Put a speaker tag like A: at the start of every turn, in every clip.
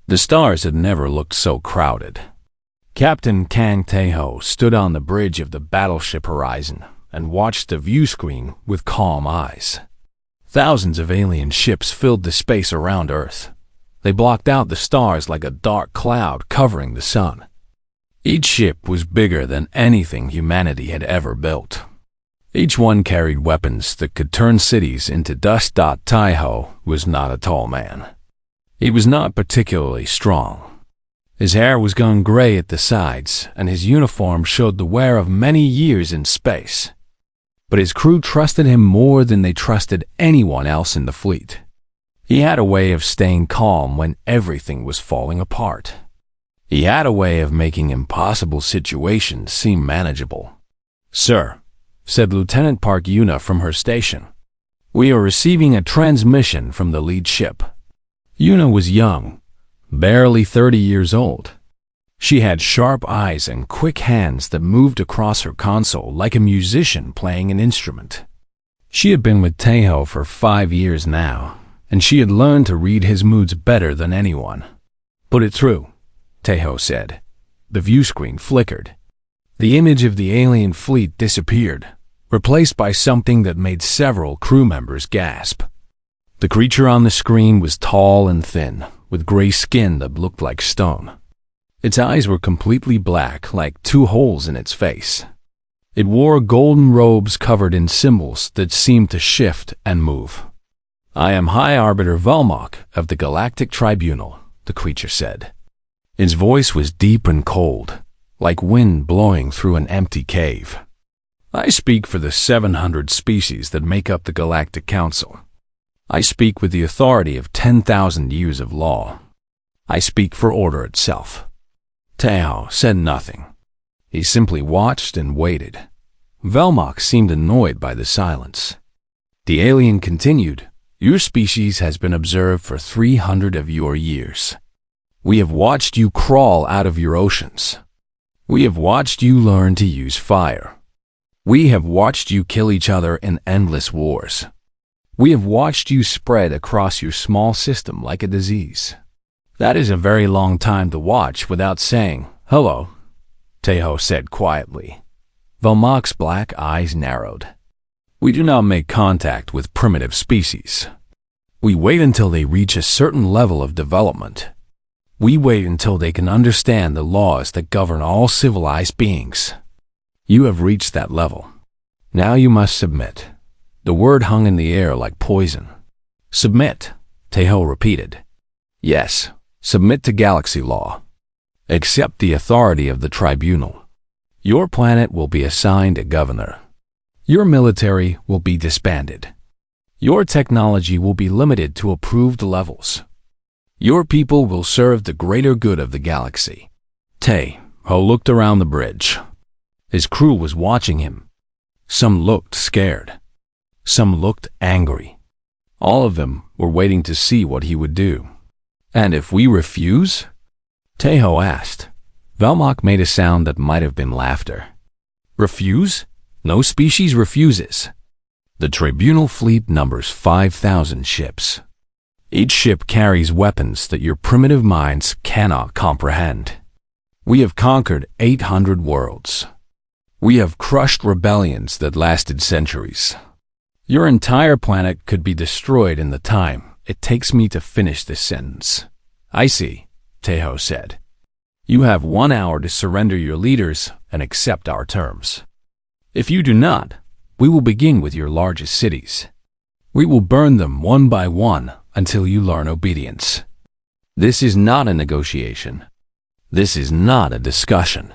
A: The stars had never looked so crowded. Captain Kang Tae-ho stood on the bridge of the battleship Horizon and watched the view screen with calm eyes. Thousands of alien ships filled the space around Earth. They blocked out the stars like a dark cloud covering the sun. Each ship was bigger than anything humanity had ever built. Each one carried weapons that could turn cities into dust. Tae-ho was not a tall man. He was not particularly strong. His hair was gone gray at the sides, and his uniform showed the wear of many years in space. But his crew trusted him more than they trusted anyone else in the fleet. He had a way of staying calm when everything was falling apart. He had a way of making impossible situations seem manageable. "Sir," said Lieutenant Park Yuna from her station, "we are receiving a transmission from the lead ship." Yuna was young, barely 30 years old. She had sharp eyes and quick hands that moved across her console like a musician playing an instrument. She had been with Tae-ho for 5 years now, and she had learned to read his moods better than anyone. "Put it through," Tae-ho said. The view screen flickered. The image of the alien fleet disappeared, replaced by something that made several crew members gasp. The creature on the screen was tall and thin, with gray skin that looked like stone. Its eyes were completely black, like 2 holes in its face. It wore golden robes covered in symbols that seemed to shift and move. "I am High Arbiter Velmok of the Galactic Tribunal," the creature said. Its voice was deep and cold, like wind blowing through an empty cave. "I speak for the 700 species that make up the Galactic Council. I speak with the authority of 10,000 years of law. I speak for order itself." Tae-ho said nothing. He simply watched and waited. Velmok seemed annoyed by the silence. The alien continued, "Your species has been observed for 300 of your years. We have watched you crawl out of your oceans. We have watched you learn to use fire. We have watched you kill each other in endless wars. We have watched you spread across your small system like a disease. That is a very long time to watch without saying, 'Hello,'" Tae-ho said quietly. Velmok's black eyes narrowed. "We do not make contact with primitive species. We wait until they reach a certain level of development. We wait until they can understand the laws that govern all civilized beings. You have reached that level. Now you must submit." The word hung in the air like poison. "Submit," Tae-ho repeated. "Yes, submit to galaxy law. Accept the authority of the tribunal. Your planet will be assigned a governor. Your military will be disbanded. Your technology will be limited to approved levels. Your people will serve the greater good of the galaxy." Tae-ho looked around the bridge. His crew was watching him. Some looked scared. Some looked angry. All of them were waiting to see what he would do. "And if we refuse?" Tae-ho asked. Velmok made a sound that might have been laughter. "Refuse? No species refuses. The tribunal fleet numbers 5,000 ships. Each ship carries weapons that your primitive minds cannot comprehend. We have conquered 800 worlds. We have crushed rebellions that lasted centuries. Your entire planet could be destroyed in the time it takes me to finish this sentence." "I see," Tae-ho said. "You have 1 hour to surrender your leaders and accept our terms. If you do not, we will begin with your largest cities. We will burn them one by one until you learn obedience. This is not a negotiation. This is not a discussion.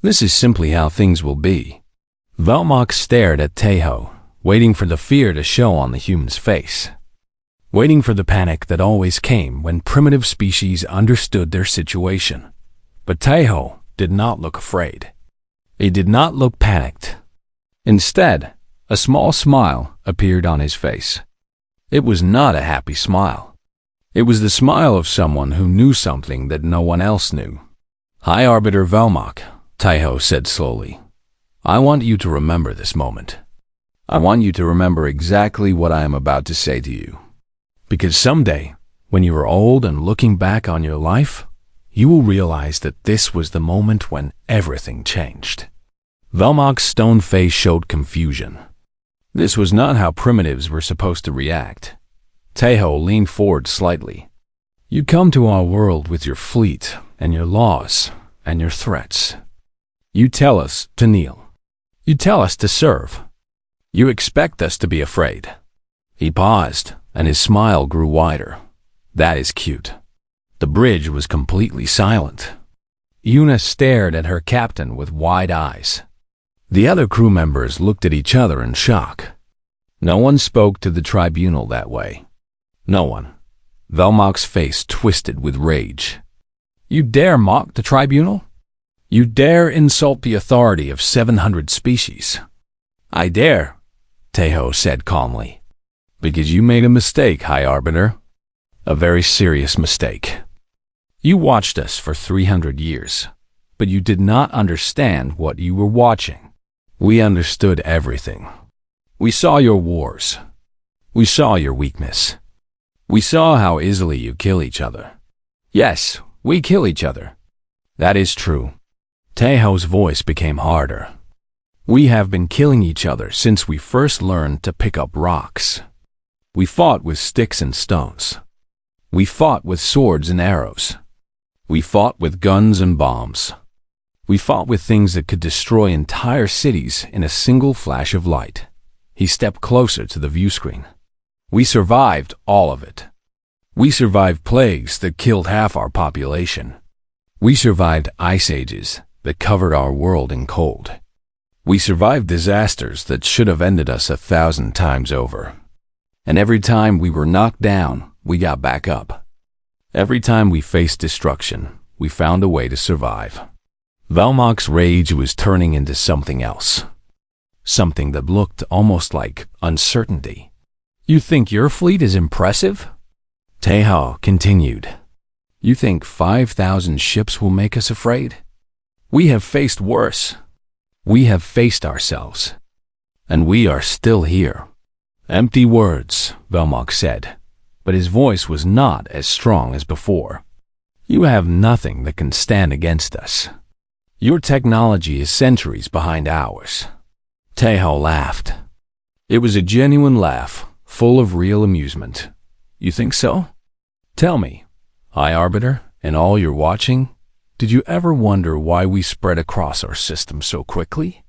A: This is simply how things will be." Velmok stared at Tae-ho, waiting for the fear to show on the human's face. Waiting for the panic that always came when primitive species understood their situation. But Tae-ho did not look afraid. He did not look panicked. Instead, a small smile appeared on his face. It was not a happy smile. It was the smile of someone who knew something that no one else knew. "High Arbiter Velmok," Tae-ho said slowly, "I want you to remember this moment. I want you to remember exactly what I am about to say to you. Because someday, When you are old and looking back on your life, you will realize that this was the moment when everything changed. Velmok's stone face showed confusion. This was not how primitives were supposed to react. Tejo leaned forward slightly. You come to our world with your fleet and your laws and your threats. You tell us to kneel. You tell us to serve. You expect us to be afraid. He paused, and his smile grew wider. That is cute. The bridge was completely silent. Yuna stared at her captain with wide eyes. The other crew members looked at each other in shock. No one spoke to the tribunal that way. No one. Velmok's face twisted with rage. You dare mock the tribunal? You dare insult the authority of 700 species? I dare, Tejo said calmly. Because you made a mistake, High Arbiter. A very serious mistake. You watched us for 300 years, but you did not understand what you were watching. We understood everything. We saw your wars. We saw your weakness. We saw how easily you kill each other. Yes, we kill each other. That is true. Tejo's voice became harder. We have been killing each other since we first learned to pick up rocks. We fought with sticks and stones. We fought with swords and arrows. We fought with guns and bombs. We fought with things that could destroy entire cities in a single flash of light. He stepped closer to the view screen. We survived all of it. We survived plagues that killed half our population. We survived ice ages that covered our world in cold. We survived disasters that should have ended us 1,000 times over. And every time we were knocked down, we got back up. Every time we faced destruction, we found a way to survive. Velmok's rage was turning into something else. Something that looked almost like uncertainty. You think your fleet is impressive? Tejo continued. You think 5,000 ships will make us afraid? We have faced worse. We have faced ourselves. And we are still here. Empty words, Velmok said, but his voice was not as strong as before. You have nothing that can stand against us. Your technology is centuries behind ours. Tejo laughed. It was a genuine laugh, full of real amusement. You think so? Tell me, High Arbiter, and all you're watching, did you ever wonder why we spread across our system so quickly?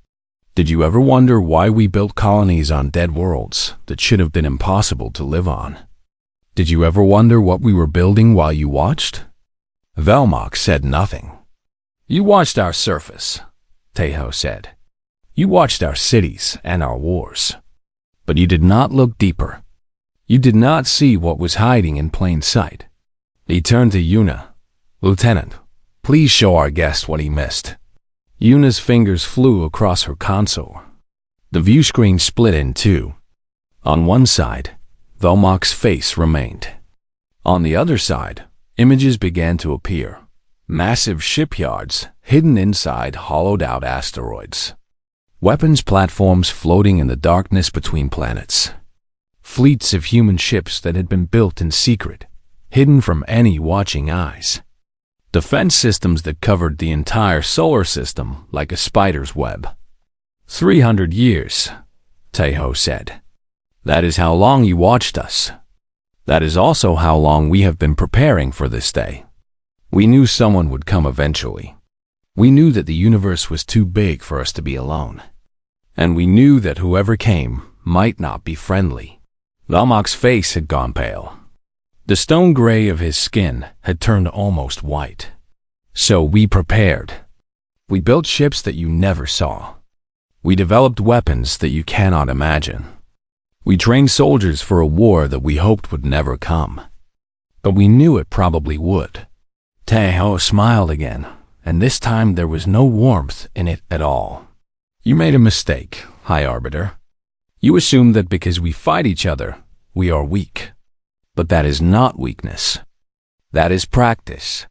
A: Did you ever wonder why we built colonies on dead worlds that should have been impossible to live on? Did you ever wonder what we were building while you watched? Velmok said nothing. You watched our surface, Tejo said. You watched our cities and our wars. But you did not look deeper. You did not see what was hiding in plain sight. He turned to Yuna. Lieutenant, please show our guest what he missed. Yuna's fingers flew across her console. The view screen split in two. On one side, Velmok's face remained. On the other side, images began to appear. Massive shipyards hidden inside hollowed-out asteroids. Weapons platforms floating in the darkness between planets. Fleets of human ships that had been built in secret, hidden from any watching eyes. Defense systems that covered the entire solar system like a spider's web. 300 years, Tejo said. That is how long you watched us. That is also how long we have been preparing for this day. We knew someone would come eventually. We knew that the universe was too big for us to be alone. And we knew that whoever came might not be friendly. Velmok's face had gone pale. The stone gray of his skin had turned almost white. So we prepared. We built ships that you never saw. We developed weapons that you cannot imagine. We trained soldiers for a war that we hoped would never come. But we knew it probably would. Tejo smiled again, and this time there was no warmth in it at all. You made a mistake, High Arbiter. You assumed that because we fight each other, we are weak. But that is not weakness. That is practice.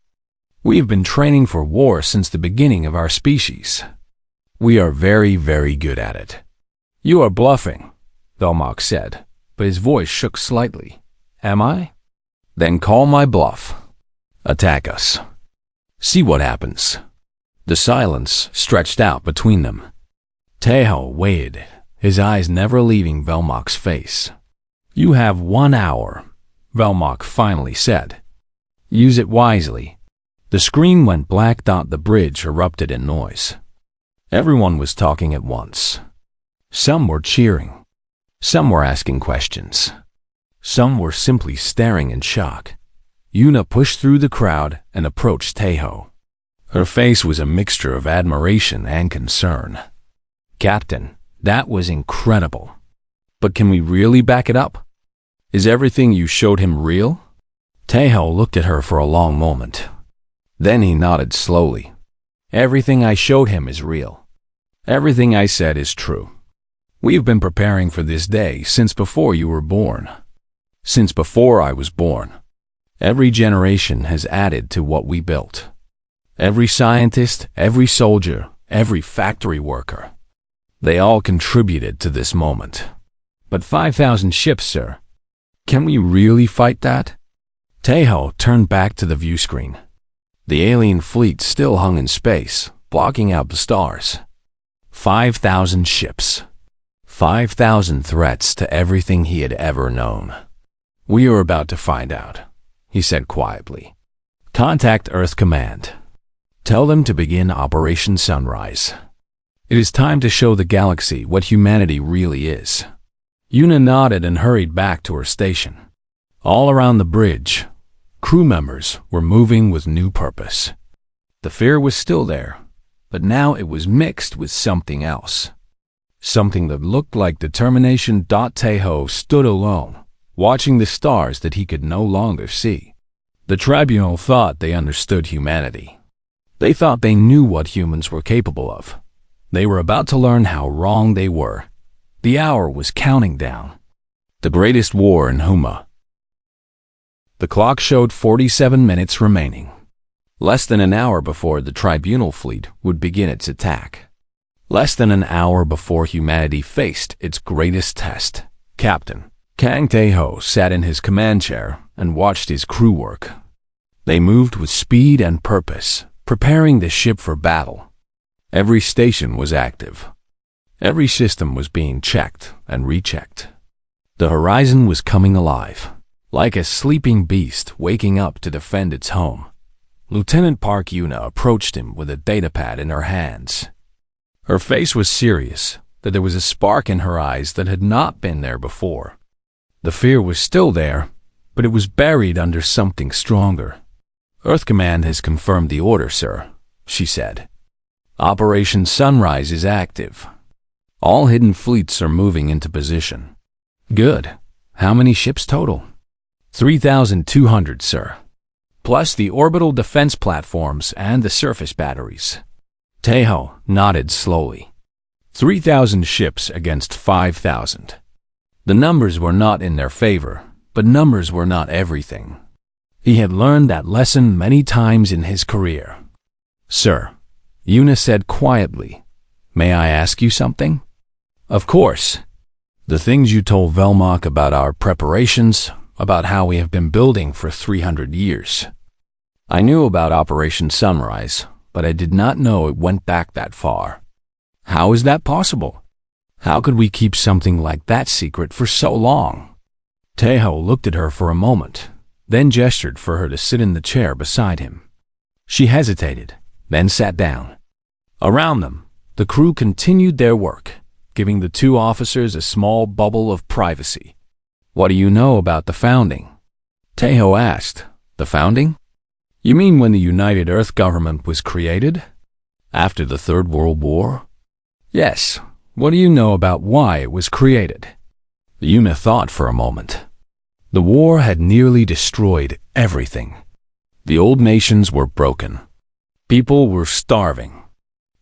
A: We have been training for war since the beginning of our species. We are very, very good at it. You are bluffing, Velmok said, but his voice shook slightly. Am I? Then call my bluff. Attack us. See what happens. The silence stretched out between them. Taeho waited, his eyes never leaving Velmok's face. You have 1 hour, Velmok finally said. Use it wisely. The screen went black. The bridge erupted in noise. Everyone was talking at once. Some were cheering. Some were asking questions. Some were simply staring in shock. Yuna pushed through the crowd and approached Taeho. Her face was a mixture of admiration and concern. Captain, that was incredible. But can we really back it up? Is everything you showed him real? Taeho looked at her for a long moment. Then he nodded slowly. Everything I showed him is real. Everything I said is true. We've been preparing for this day since before you were born. Since before I was born. Every generation has added to what we built. Every scientist, every soldier, every factory worker. They all contributed to this moment. But 5,000 ships, sir. Can we really fight that? Taeho turned back to the view screen. The alien fleet still hung in space, blocking out the stars. 5,000 ships. 5,000 threats to everything he had ever known. We are about to find out, he said quietly. Contact Earth Command. Tell them to begin Operation Sunrise. It is time to show the galaxy what humanity really is. Yuna nodded and hurried back to her station. All around the bridge, crew members were moving with new purpose. The fear was still there, but now it was mixed with something else. Something that looked like determination. Taeho stood alone, watching the stars that he could no longer see. The tribunal thought they understood humanity. They thought they knew what humans were capable of. They were about to learn how wrong they were. The hour was counting down. The greatest war in Huma. The clock showed 47 minutes remaining. Less than an hour before the tribunal fleet would begin its attack. Less than an hour before humanity faced its greatest test. Captain Kang Taeho sat in his command chair and watched his crew work. They moved with speed and purpose, preparing the ship for battle. Every station was active. Every system was being checked and rechecked. The horizon was coming alive, like a sleeping beast waking up to defend its home. Lieutenant Park Yuna approached him with a datapad in her hands. Her face was serious, that there was a spark in her eyes that had not been there before. The fear was still there, but it was buried under something stronger. Earth Command has confirmed the order, sir, she said. Operation Sunrise is active. All hidden fleets are moving into position. Good. How many ships total? 3,200, sir. Plus the orbital defense platforms and the surface batteries. Taeho nodded slowly. 3,000 ships against 5,000. The numbers were not in their favor, but numbers were not everything. He had learned that lesson many times in his career. Sir, Yuna said quietly, may I ask you something? Of course. The things you told Velmok about our preparations, about how we have been building for 300 years. I knew about Operation Sunrise, but I did not know it went back that far. How is that possible? How could we keep something like that secret for so long? Taeho looked at her for a moment, then gestured for her to sit in the chair beside him. She hesitated, then sat down. Around them, the crew continued their work, giving the two officers a small bubble of privacy. What do you know about the founding? Taeho asked. The founding? You mean when the United Earth Government was created? After the Third World War? Yes. What do you know about why it was created? Yuna thought for a moment. The war had nearly destroyed everything. The old nations were broken. People were starving.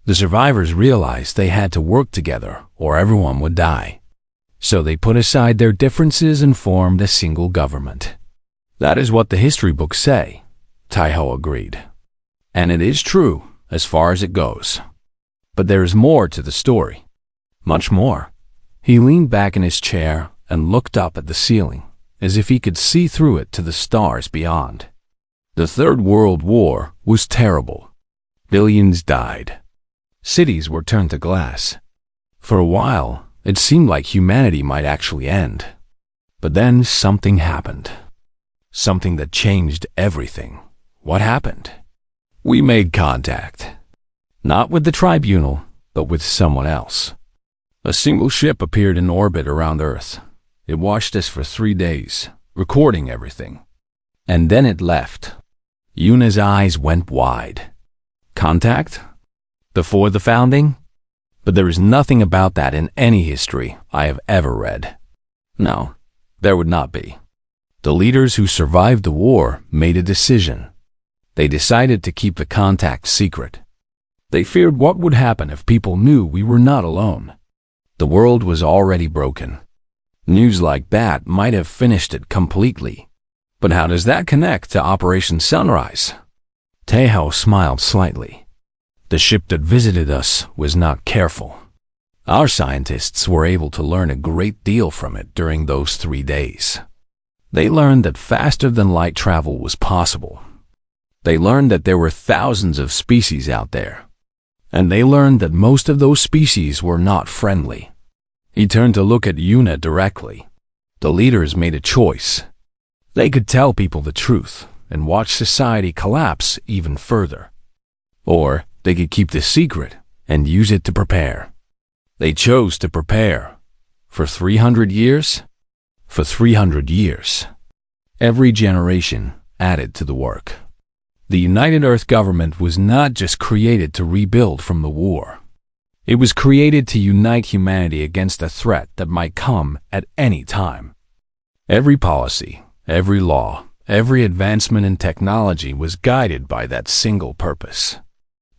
A: The survivors realized they had to work together or everyone would die. So they put aside their differences and formed a single government. That is what the history books say, Taeho agreed. And it is true as far as it goes. But there is more to the story. Much more. He leaned back in his chair and looked up at the ceiling, as if he could see through it to the stars beyond. The Third World War was terrible. Billions died. Cities were turned to glass. For a while, it seemed like humanity might actually end. But then something happened. Something that changed everything. What happened? We made contact. Not with the tribunal, but with someone else. A single ship appeared in orbit around Earth. It watched us for 3 days, recording everything. And then it left. Yuna's eyes went wide. Contact? Before the founding? But there is nothing about that in any history I have ever read. No, there would not be. The leaders who survived the war made a decision. They decided to keep the contact secret. They feared what would happen if people knew we were not alone. The world was already broken. News like that might have finished it completely. But how does that connect to Operation Sunrise? Tejo smiled slightly. The ship that visited us was not careful. Our scientists were able to learn a great deal from it during those 3 days. They learned that faster-than-light travel was possible. They learned that there were thousands of species out there. And they learned that most of those species were not friendly. He turned to look at Yuna directly. The leaders made a choice. They could tell people the truth and watch society collapse even further. Or they could keep the secret and use it to prepare. They chose to prepare. For 300 years? For 300 years. Every generation added to the work. The United Earth government was not just created to rebuild from the war. It was created to unite humanity against a threat that might come at any time. Every policy, every law, every advancement in technology was guided by that single purpose.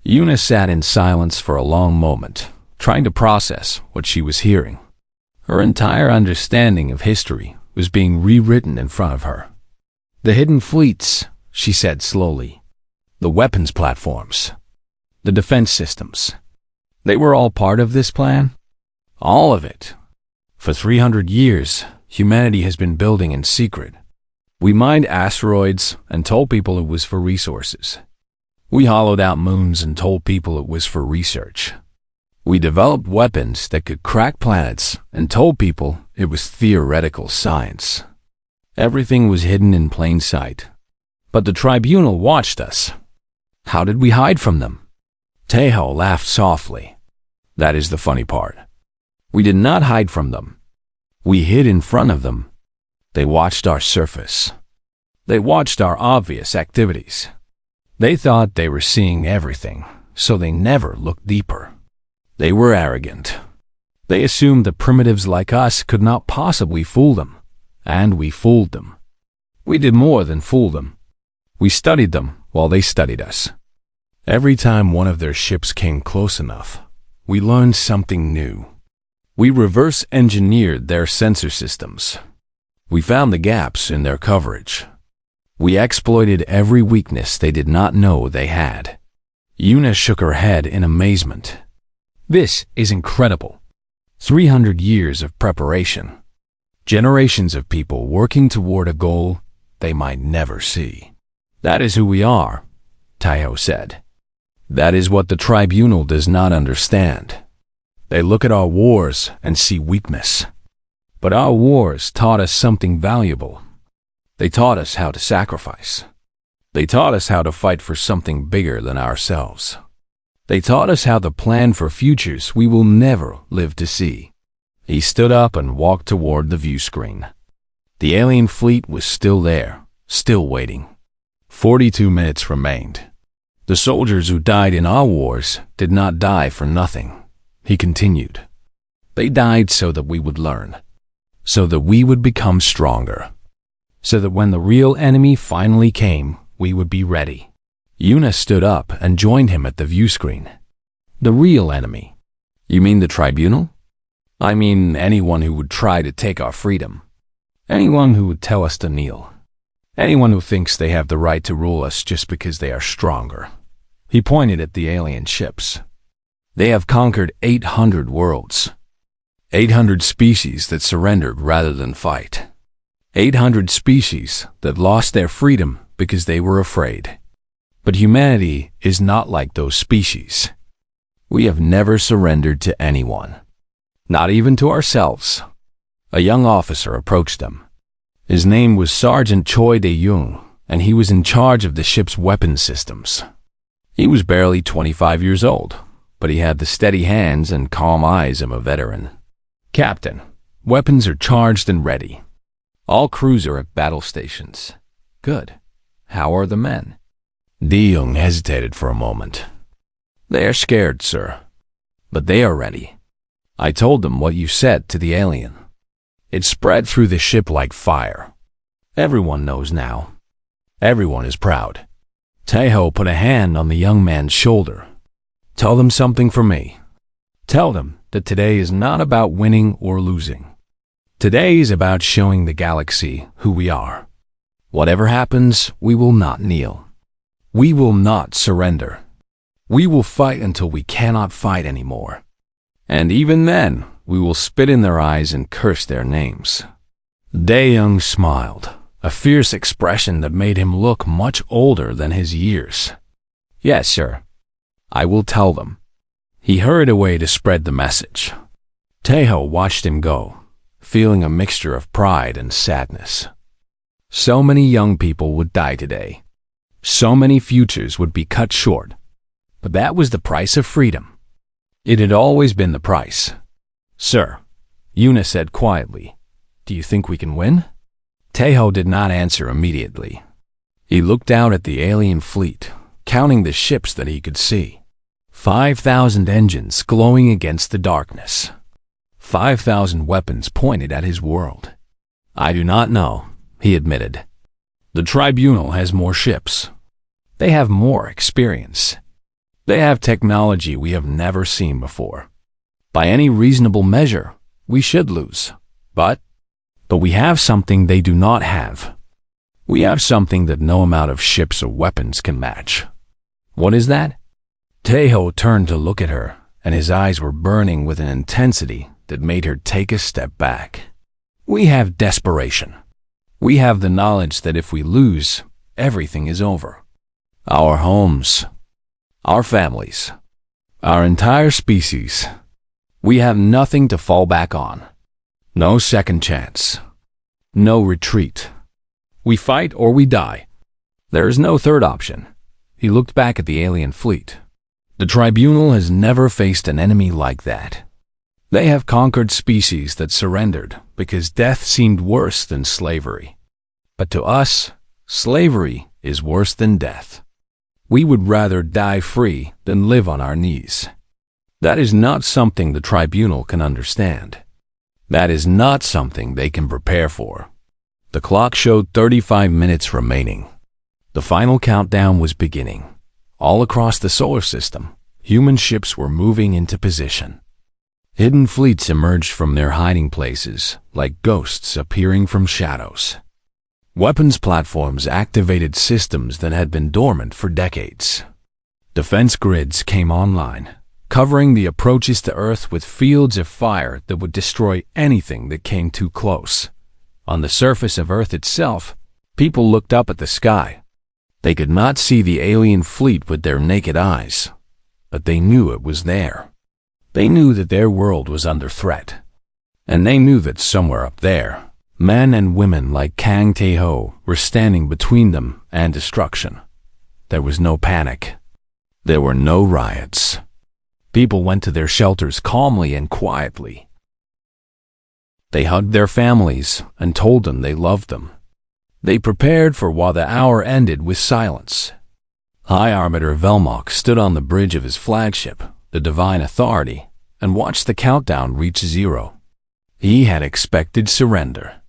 A: Yuna sat in silence for a long moment, trying to process what she was hearing. Her entire understanding of history was being rewritten in front of her. The hidden fleets, she said slowly. The weapons platforms. The defense systems. They were all part of this plan? All of it. For 300 years, humanity has been building in secret. We mined asteroids and told people it was for resources. We hollowed out moons and told people it was for research. We developed weapons that could crack planets and told people it was theoretical science. Everything was hidden in plain sight. But the tribunal watched us. How did we hide from them? Tejo laughed softly. That is the funny part. We did not hide from them. We hid in front of them. They watched our surface. They watched our obvious activities. They thought they were seeing everything, so they never looked deeper. They were arrogant. They assumed that primitives like us could not possibly fool them, and we fooled them. We did more than fool them. We studied them while they studied us. Every time one of their ships came close enough, we learned something new. We reverse-engineered their sensor systems. We found the gaps in their coverage. We exploited every weakness they did not know they had. Yuna shook her head in amazement. This is incredible. 300 years of preparation. Generations of people working toward a goal they might never see. That is who we are, Tejo said. That is what the tribunal does not understand. They look at our wars and see weakness. But our wars taught us something valuable. They taught us how to sacrifice. They taught us how to fight for something bigger than ourselves. They taught us how to plan for futures we will never live to see. He stood up and walked toward the view screen. The alien fleet was still there, still waiting. 42 minutes remained. The soldiers who died in our wars did not die for nothing. He continued. They died so that we would learn, so that we would become stronger, so that when the real enemy finally came, we would be ready. Yuna stood up and joined him at the view screen. The real enemy? You mean the tribunal? I mean anyone who would try to take our freedom. Anyone who would tell us to kneel. Anyone who thinks they have the right to rule us just because they are stronger. He pointed at the alien ships. They have conquered 800 worlds. 800 species that surrendered rather than fight. 800 species that lost their freedom because they were afraid. But humanity is not like those species. We have never surrendered to anyone, not even to ourselves. A young officer approached them. His name was Sergeant Choi De-young, and he was in charge of the ship's weapons systems. He was barely 25 years old, but he had the steady hands and calm eyes of a veteran. "Captain, weapons are charged and ready. All crews are at battle stations." "Good. How are the men?" De-young hesitated for a moment. "They are scared, sir, but they are ready. I told them what you said to the alien. It spread through the ship like fire. Everyone knows now. Everyone is proud." Taeho put a hand on the young man's shoulder. "Tell them something for me. Tell them that today is not about winning or losing. Today is about showing the galaxy who we are. Whatever happens, we will not kneel. We will not surrender. We will fight until we cannot fight anymore. And even then, we will spit in their eyes and curse their names." De-young smiled, a fierce expression that made him look much older than his years. "Yes, sir. I will tell them." He hurried away to spread the message. Taeho watched him go, feeling a mixture of pride and sadness. So many young people would die today. So many futures would be cut short. But that was the price of freedom. It had always been the price. "Sir," Yuna said quietly, "do you think we can win?" Taeho did not answer immediately. He looked out at the alien fleet, counting the ships that he could see. 5,000 engines glowing against the darkness. 5,000 weapons pointed at his world. "I do not know," he admitted. "The Tribunal has more ships. They have more experience. They have technology we have never seen before. By any reasonable measure, we should lose. But we have something they do not have. We have something that no amount of ships or weapons can match." "What is that?" Taeho turned to look at her, and his eyes were burning with an intensity that made her take a step back. "We have desperation. We have the knowledge that if we lose, everything is over. Our homes, our families, our entire species. We have nothing to fall back on. No second chance. No retreat. We fight or we die. There is no third option." He looked back at the alien fleet. "The Tribunal has never faced an enemy like that. They have conquered species that surrendered because death seemed worse than slavery. But to us, slavery is worse than death. We would rather die free than live on our knees. That is not something the Tribunal can understand. That is not something they can prepare for." The clock showed 35 minutes remaining. The final countdown was beginning. All across the solar system, human ships were moving into position. Hidden fleets emerged from their hiding places, like ghosts appearing from shadows. Weapons platforms activated systems that had been dormant for decades. Defense grids came online, covering the approaches to Earth with fields of fire that would destroy anything that came too close. On the surface of Earth itself, people looked up at the sky. They could not see the alien fleet with their naked eyes, but they knew it was there. They knew that their world was under threat, and they knew that somewhere up there, men and women like Kang Taeho were standing between them and destruction. There was no panic. There were no riots. People went to their shelters calmly and quietly. They hugged their families and told them they loved them. They prepared for while the hour ended with silence. High Arbiter Velmok stood on the bridge of his flagship, the Divine Authority, and watched the countdown reach 0. He had expected surrender.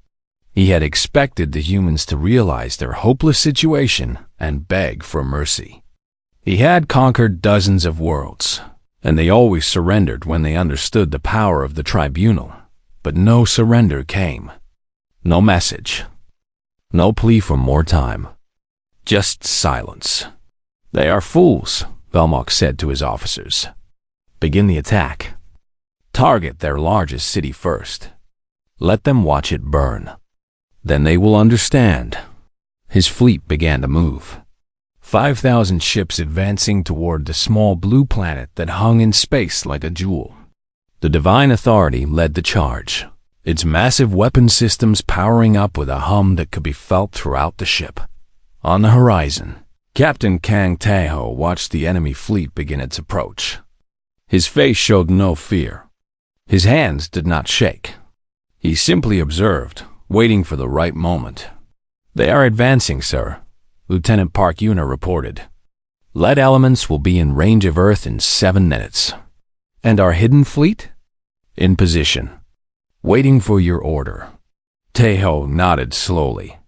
A: He had expected the humans to realize their hopeless situation and beg for mercy. He had conquered dozens of worlds, and they always surrendered when they understood the power of the Tribunal. But no surrender came. No message. No plea for more time. Just silence. "They are fools," Velmok said to his officers. "Begin the attack. Target their largest city first. Let them watch it burn. Then they will understand. His fleet began to move. 5,000 ships advancing toward the small blue planet that hung in space like a jewel. The Divine Authority led the charge, its massive weapon systems powering up with a hum that could be felt throughout the ship. On the horizon, Captain Kang Tae-ho watched the enemy fleet begin its approach. His face showed no fear. His hands did not shake. He simply observed, waiting for the right moment. "They are advancing, sir," Lieutenant Park Yuna reported. "Lead elements will be in range of Earth in 7 minutes. And our hidden fleet?" "In position, waiting for your order." Tae-ho nodded slowly.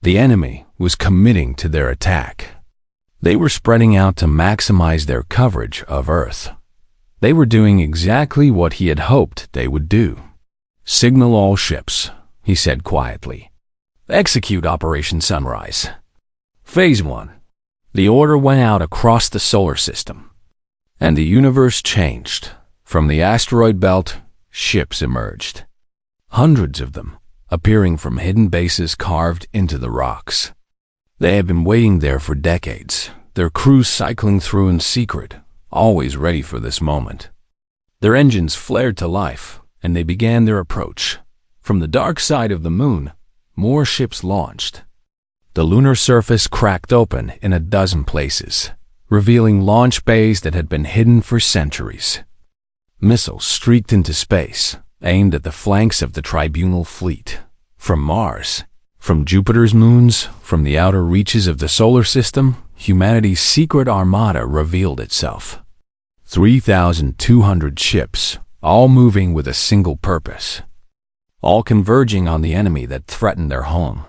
A: The enemy was committing to their attack. They were spreading out to maximize their coverage of Earth. They were doing exactly what he had hoped they would do. "Signal all ships," he said quietly. "Execute Operation Sunrise." Phase 1. The order went out across the solar system. And the universe changed. From the asteroid belt, ships emerged. Hundreds of them, appearing from hidden bases carved into the rocks. They had been waiting there for decades, their crews cycling through in secret, always ready for this moment. Their engines flared to life, and they began their approach. From the dark side of the moon, more ships launched. The lunar surface cracked open in a dozen places, revealing launch bays that had been hidden for centuries. Missiles streaked into space, aimed at the flanks of the Tribunal fleet. From Mars, from Jupiter's moons, from the outer reaches of the solar system, humanity's secret armada revealed itself. 3,200 ships, all moving with a single purpose, all converging on the enemy that threatened their home.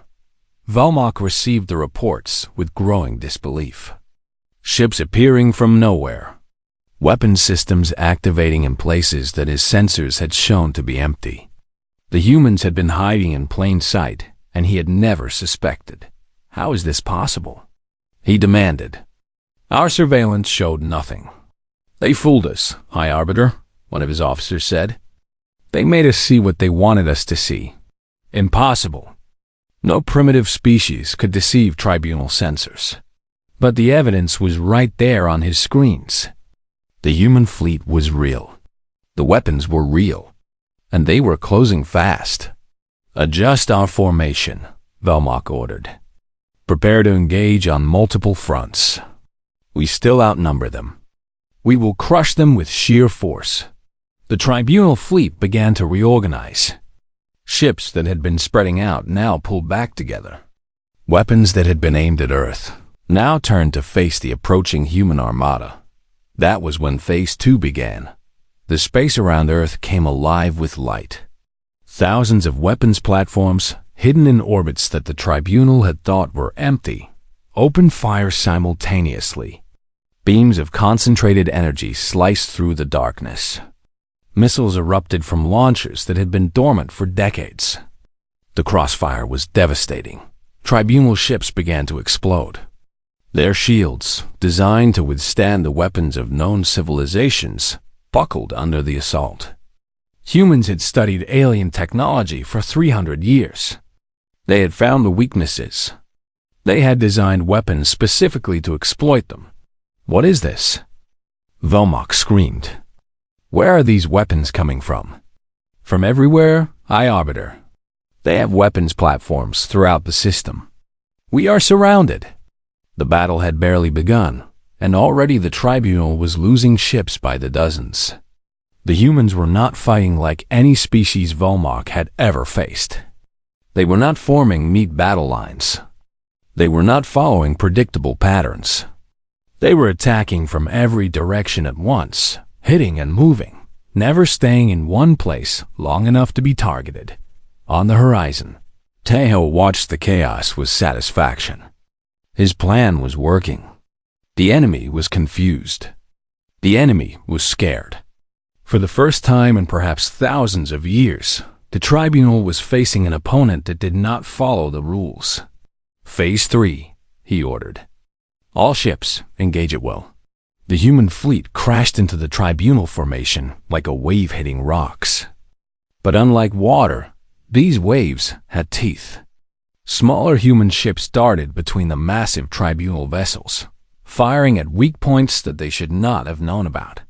A: Velmok received the reports with growing disbelief. Ships appearing from nowhere. Weapon systems activating in places that his sensors had shown to be empty. The humans had been hiding in plain sight, and he had never suspected. How is this possible? He demanded. "Our surveillance showed nothing." "They fooled us, High Arbiter," one of his officers said. "They made us see what they wanted us to see. Impossible. No primitive species could deceive Tribunal sensors." But the evidence was right there on his screens. The human fleet was real. The weapons were real. And they were closing fast. "Adjust our formation," Velmok ordered. "Prepare to engage on multiple fronts. We still outnumber them. We will crush them with sheer force." The Tribunal fleet began to reorganize. Ships that had been spreading out now pulled back together. Weapons that had been aimed at Earth now turned to face the approaching human armada. That was when Phase 2 began. The space around Earth came alive with light. Thousands of weapons platforms, hidden in orbits that the Tribunal had thought were empty, opened fire simultaneously. Beams of concentrated energy sliced through the darkness. Missiles erupted from launchers that had been dormant for decades. The crossfire was devastating. Tribunal ships began to explode. Their shields, designed to withstand the weapons of known civilizations, buckled under the assault. Humans had studied alien technology for 300 years. They had found the weaknesses. They had designed weapons specifically to exploit them. "What is this?" Velmok screamed. "Where are these weapons coming from?" "From everywhere, High Arbiter. They have weapons platforms throughout the system. We are surrounded." The battle had barely begun, and already the Tribunal was losing ships by the dozens. The humans were not fighting like any species Velmok had ever faced. They were not forming neat battle lines. They were not following predictable patterns. They were attacking from every direction at once, hitting and moving, never staying in one place long enough to be targeted. On the horizon, Tae-ho watched the chaos with satisfaction. His plan was working. The enemy was confused. The enemy was scared. For the first time in perhaps thousands of years, the Tribunal was facing an opponent that did not follow the rules. "Phase 3, he ordered. "All ships, engage at will." The human fleet crashed into the Tribunal formation like a wave hitting rocks. But unlike water, these waves had teeth. Smaller human ships darted between the massive tribunal vessels, firing at weak points that they should not have known about.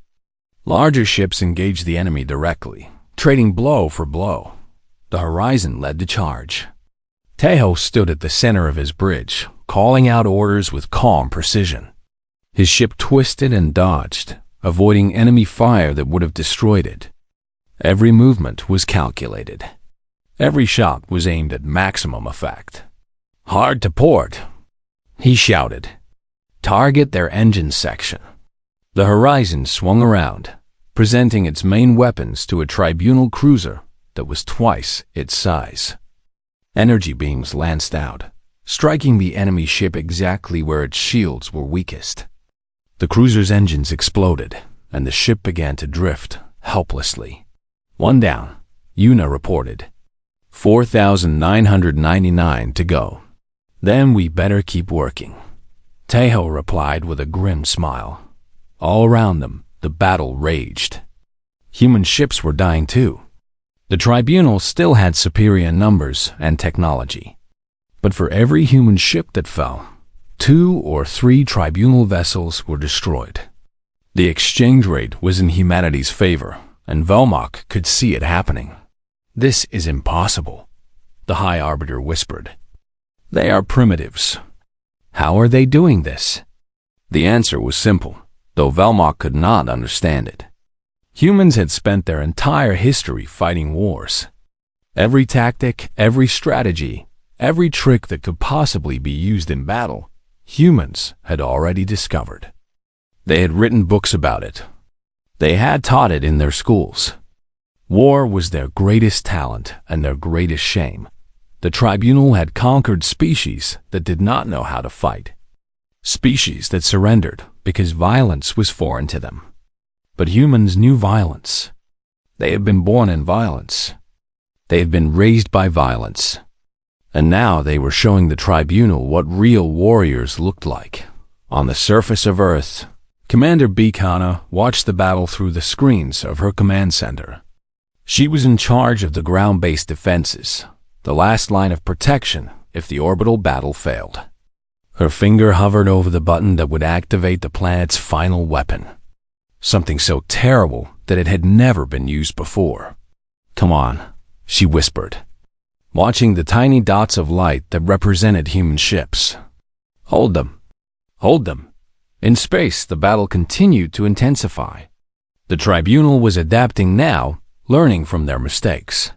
A: Larger ships engaged the enemy directly, trading blow for blow. The Horizon led the charge. Tejo stood at the center of his bridge, calling out orders with calm precision. His ship twisted and dodged, avoiding enemy fire that would have destroyed it. Every movement was calculated. Every shot was aimed at maximum effect. "Hard to port," he shouted. "Target their engine section." The Horizon swung around, presenting its main weapons to a tribunal cruiser that was twice its size. Energy beams lanced out, striking the enemy ship exactly where its shields were weakest. The cruiser's engines exploded, and the ship began to drift helplessly. "One down," Yuna reported. 4,999 to go. "Then we better keep working," Tejo replied with a grim smile. All around them, the battle raged. Human ships were dying too. The tribunal still had superior numbers and technology. But for every human ship that fell, 2 or 3 tribunal vessels were destroyed. The exchange rate was in humanity's favor, and Velmok could see it happening. "This is impossible," the High Arbiter whispered. "They are primitives. How are they doing this?" The answer was simple, though Velmok could not understand it. Humans had spent their entire history fighting wars. Every tactic, every strategy, every trick that could possibly be used in battle, humans had already discovered. They had written books about it. They had taught it in their schools. War was their greatest talent and their greatest shame. The tribunal had conquered species that did not know how to fight. Species that surrendered because violence was foreign to them. But humans knew violence. They had been born in violence. They had been raised by violence. And now they were showing the tribunal what real warriors looked like. On the surface of Earth, Commander Bikana watched the battle through the screens of her command center. She was in charge of the ground-based defenses, the last line of protection if the orbital battle failed. Her finger hovered over the button that would activate the planet's final weapon. Something so terrible that it had never been used before. "Come on," she whispered, watching the tiny dots of light that represented human ships. "Hold them. Hold them." In space, the battle continued to intensify. The tribunal was adapting now, learning from their mistakes.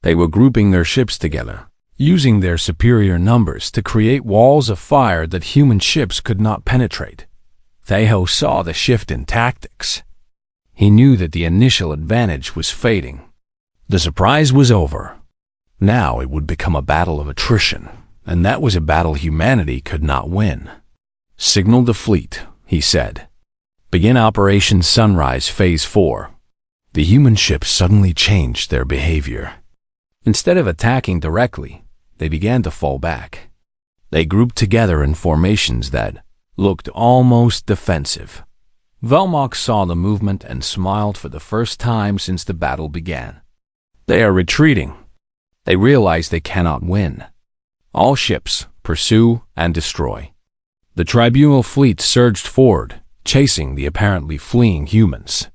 A: They were grouping their ships together, using their superior numbers to create walls of fire that human ships could not penetrate. Tejo saw the shift in tactics. He knew that the initial advantage was fading. The surprise was over. Now it would become a battle of attrition, and that was a battle humanity could not win. "Signal the fleet," he said. "Begin Operation Sunrise Phase 4. The human ships suddenly changed their behavior. Instead of attacking directly, they began to fall back. They grouped together in formations that looked almost defensive. Velmok saw the movement and smiled for the first time since the battle began. They are retreating. They realize they cannot win. All ships pursue and destroy. The tribunal fleet surged forward, chasing the apparently fleeing humans.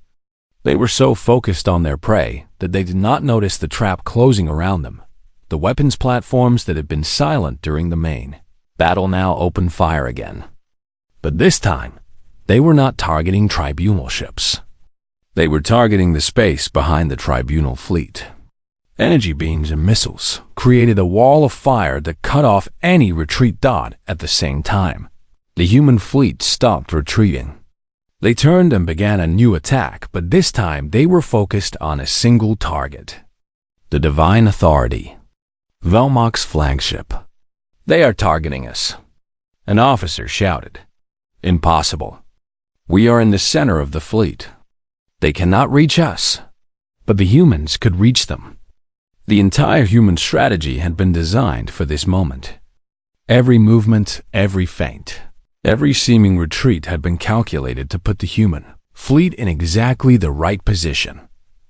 A: They were so focused on their prey that they did not notice the trap closing around them. The weapons platforms that had been silent during the main battle now opened fire again. But this time, they were not targeting tribunal ships. They were targeting the space behind the tribunal fleet. Energy beams and missiles created a wall of fire that cut off any retreat dot at the same time. The human fleet stopped retreating. They turned and began a new attack, but this time they were focused on a single target. The Divine Authority, Velmok's flagship. "They are targeting us," an officer shouted. "Impossible. We are in the center of the fleet. They cannot reach us." But the humans could reach them. The entire human strategy had been designed for this moment. Every movement, every feint, every seeming retreat had been calculated to put the human fleet in exactly the right position.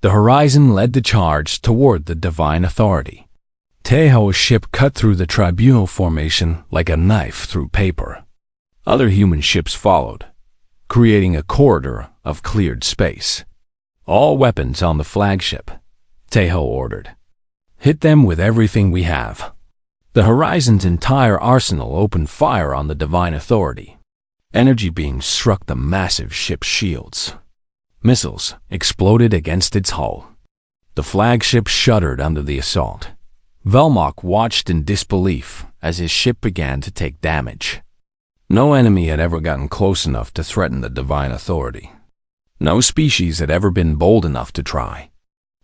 A: The Horizon led the charge toward the Divine Authority. Teho's ship cut through the tribunal formation like a knife through paper. Other human ships followed, creating a corridor of cleared space. "All weapons on the flagship," Teho ordered. "Hit them with everything we have." The Horizon's entire arsenal opened fire on the Divine Authority. Energy beams struck the massive ship's shields. Missiles exploded against its hull. The flagship shuddered under the assault. Velmok watched in disbelief as his ship began to take damage. No enemy had ever gotten close enough to threaten the Divine Authority. No species had ever been bold enough to try.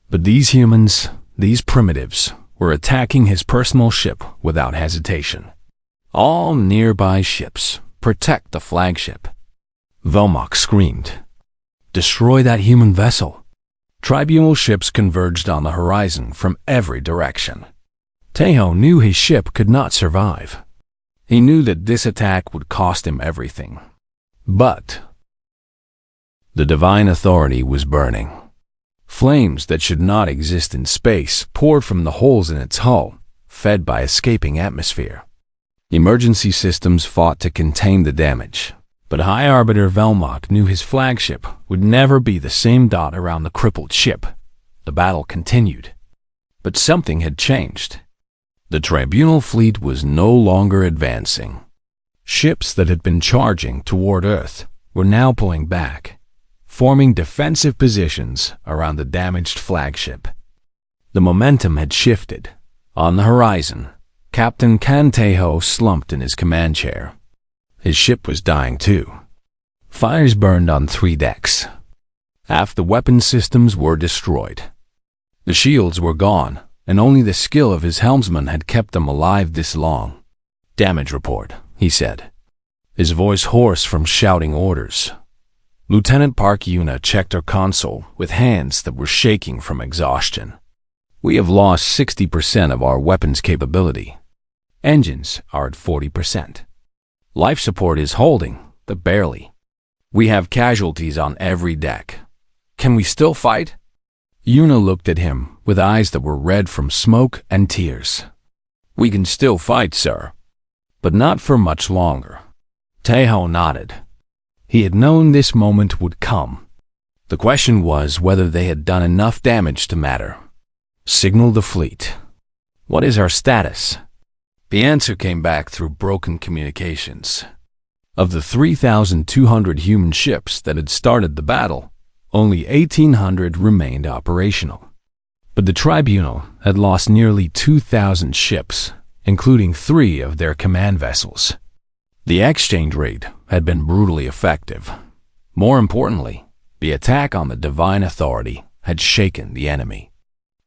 A: But these humans, these primitives, were attacking his personal ship without hesitation. "All nearby ships, protect the flagship." Velmok screamed. "Destroy that human vessel." Tribunal ships converged on the horizon from every direction. Teho knew his ship could not survive. He knew that this attack would cost him everything. But the Divine Authority was burning. Flames that should not exist in space poured from the holes in its hull, fed by escaping atmosphere. Emergency systems fought to contain the damage, but High Arbiter Velmok knew his flagship would never be the same dot around the crippled ship. The battle continued. But something had changed. The Tribunal fleet was no longer advancing. Ships that had been charging toward Earth were now pulling back, forming defensive positions around the damaged flagship. The momentum had shifted. On the horizon, Captain Teho slumped in his command chair. His ship was dying too. Fires burned on 3 decks. Half the weapon systems were destroyed. The shields were gone, and only the skill of his helmsman had kept them alive this long. "Damage report," he said, his voice hoarse from shouting orders. Lieutenant Park Yuna checked her console with hands that were shaking from exhaustion. "We have lost 60% of our weapons capability. Engines are at 40%. Life support is holding, but barely. We have casualties on every deck. Can we still fight?" Yuna looked at him with eyes that were red from smoke and tears. "We can still fight, sir, but not for much longer." Teho nodded. He had known this moment would come. The question was whether they had done enough damage to matter. "Signal the fleet. What is our status?" The answer came back through broken communications. Of the 3,200 human ships that had started the battle, only 1,800 remained operational. But the Tribunal had lost nearly 2,000 ships, including 3 of their command vessels. The exchange rate had been brutally effective. More importantly, the attack on the Divine Authority had shaken the enemy.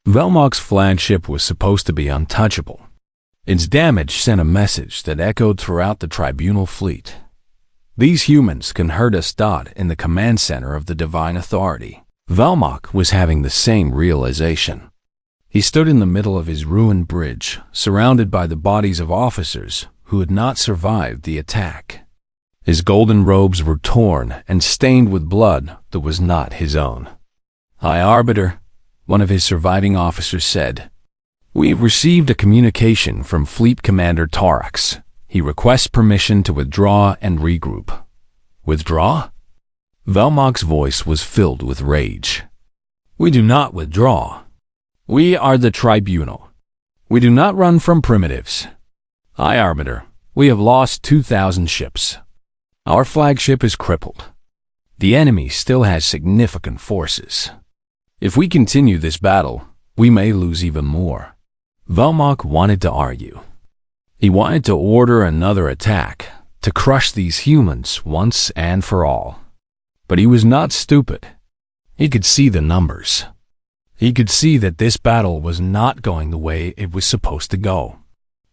A: Velmok's flagship was supposed to be untouchable. Its damage sent a message that echoed throughout the Tribunal fleet. "These humans can hurt us." In the command center of the Divine Authority, Velmok was having the same realization. He stood in the middle of his ruined bridge, surrounded by the bodies of officers who had not survived the attack. His golden robes were torn and stained with blood that was not his own. "High Arbiter," one of his surviving officers said, "We've received a communication from Fleet Commander Torax. He requests permission to withdraw and regroup." "Withdraw?" Velmok's voice was filled with rage. "We do not withdraw. We are the Tribunal. We do not run from primitives. High Arbiter, we have lost 2,000 ships. Our flagship is crippled. The enemy still has significant forces. If we continue this battle, we may lose even more." Velmok wanted to argue. He wanted to order another attack, to crush these humans once and for all. But he was not stupid. He could see the numbers. He could see that this battle was not going the way it was supposed to go.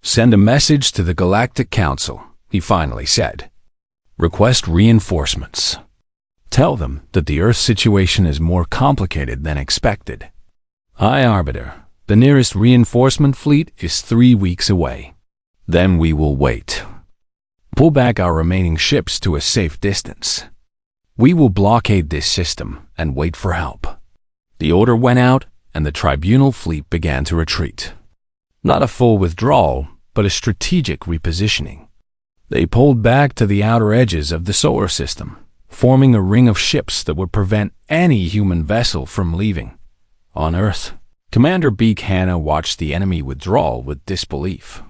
A: "Send a message to the Galactic Council," he finally said. "Request reinforcements. Tell them that the Earth situation is more complicated than expected. High Arbiter, the nearest reinforcement fleet is 3 weeks away. Then we will wait. Pull back our remaining ships to a safe distance. We will blockade this system and wait for help." The order went out, and the Tribunal fleet began to retreat. Not a full withdrawal, but a strategic repositioning. They pulled back to the outer edges of the solar system, forming a ring of ships that would prevent any human vessel from leaving. On Earth, Commander Beak Hannah watched the enemy withdrawal with disbelief.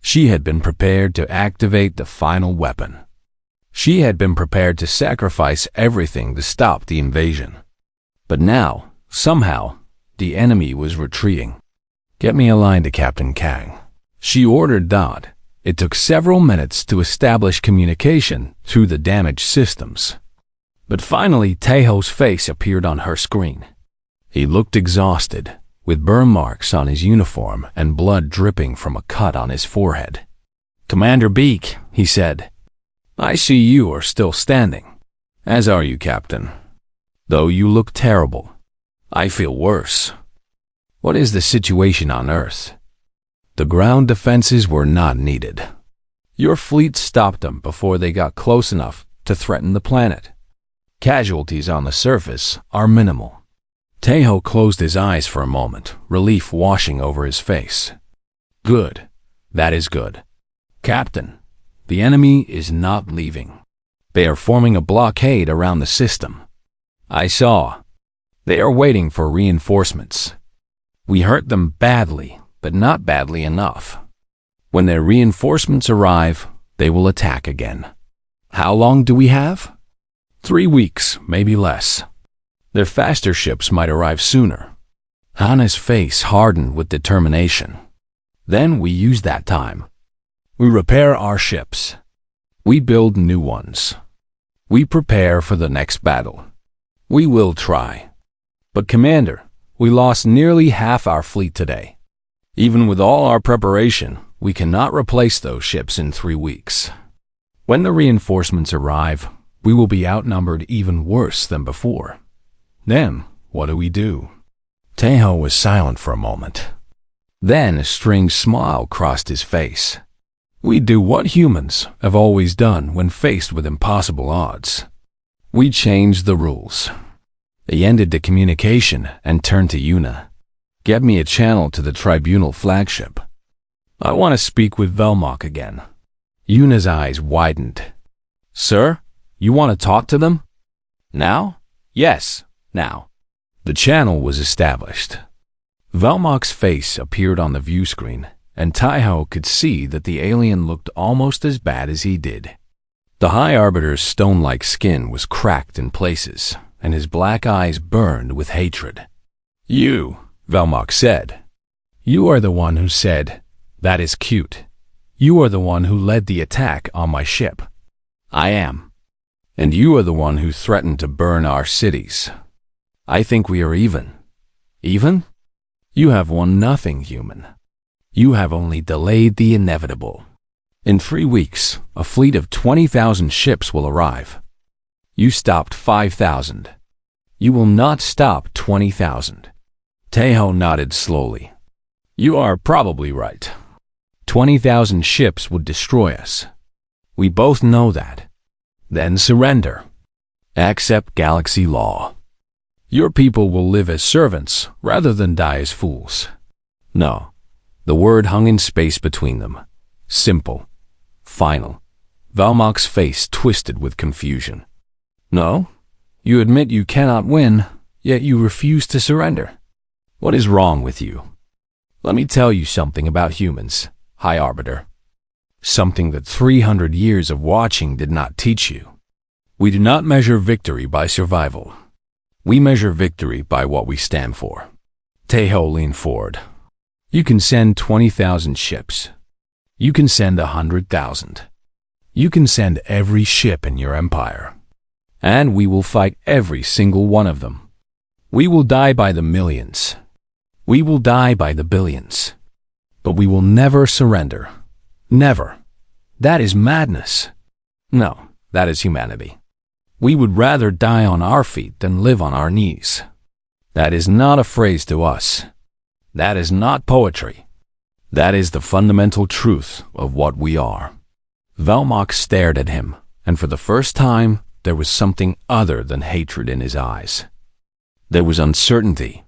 A: She had been prepared to activate the final weapon. She had been prepared to sacrifice everything to stop the invasion. But now, somehow, the enemy was retreating. "Get me a line to Captain Kang," she ordered Dodd. It took several minutes to establish communication through the damaged systems. But finally, Taeho's face appeared on her screen. He looked exhausted, with burn marks on his uniform and blood dripping from a cut on his forehead. "Commander Beak," he said, "I see you are still standing." "As are you, Captain. Though you look terrible. I feel worse." "What is the situation on Earth?" "The ground defenses were not needed. Your fleet stopped them before they got close enough to threaten the planet. Casualties on the surface are minimal." Taeho closed his eyes for a moment, relief washing over his face. "Good. That is good. Captain, the enemy is not leaving. They are forming a blockade around the system. I saw. They are waiting for reinforcements. We hurt them badly, but not badly enough. When their reinforcements arrive, they will attack again. How long do we have? 3 weeks, maybe less. Their faster ships might arrive sooner." Hannah's face hardened with determination. "Then we use that time. We repair our ships. We build new ones. We prepare for the next battle. We will try. But Commander, we lost nearly half our fleet today. Even with all our preparation, we cannot replace those ships in 3 weeks. When the reinforcements arrive, we will be outnumbered even worse than before. Then, what do we do?" Taeho was silent for a moment. Then a strange smile crossed his face. "We do what humans have always done when faced with impossible odds. We change the rules." They ended the communication and turned to Yuna. "Get me a channel to the Tribunal flagship. I want to speak with Velmok again." Yuna's eyes widened. "Sir, you want to talk to them?" "Now?" "Yes, now." The channel was established. Velmok's face appeared on the view screen, and Taeho could see that the alien looked almost as bad as he did. The High Arbiter's stone-like skin was cracked in places, and his black eyes burned with hatred. "You," Velmok said. "You are the one who said, 'That is cute.' You are the one who led the attack on my ship." "I am." "And you are the one who threatened to burn our cities. I think we are even." "Even? You have won nothing, human. You have only delayed the inevitable. In 3 weeks, a fleet of 20,000 ships will arrive. You stopped 5,000. You will not stop 20,000. Taeho nodded slowly. "You are probably right. 20,000 ships would destroy us. We both know that. Then surrender. Accept galaxy law. Your people will live as servants rather than die as fools." "No." The word hung in space between them. Simple. Final. Velmok's face twisted with confusion. "No? You admit you cannot win, yet you refuse to surrender. What is wrong with you? Let me tell you something about humans, High Arbiter. Something that 300 years of watching did not teach you. We do not measure victory by survival. We measure victory by what we stand for." Taeho leaned forward. "You can send 20,000 ships. You can send 100,000. You can send every ship in your empire. And we will fight every single one of them. We will die by the millions. We will die by the billions. But we will never surrender. Never. That is madness. No, that is humanity. We would rather die on our feet than live on our knees. That is not a phrase to us. That is not poetry. That is the fundamental truth of what we are." Velmok stared at him, and for the first time, there was something other than hatred in his eyes. There was uncertainty.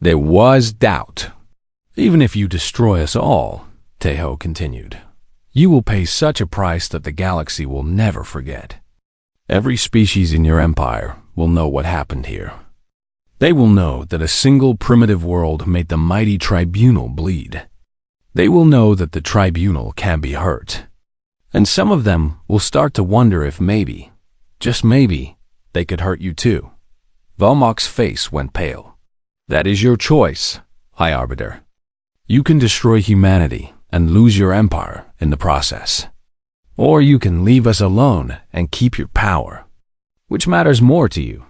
A: There was doubt. Even if you destroy us all, Tejo continued, you will pay such a price that the galaxy will never forget. Every species in your empire will know what happened here. They will know that a single primitive world made the mighty tribunal bleed. They will know that the tribunal can be hurt. And some of them will start to wonder if maybe, just maybe, they could hurt you too. Velmok's face went pale. That is your choice, High Arbiter. You can destroy humanity and lose your empire in the process. Or you can leave us alone and keep your power. Which matters more to you?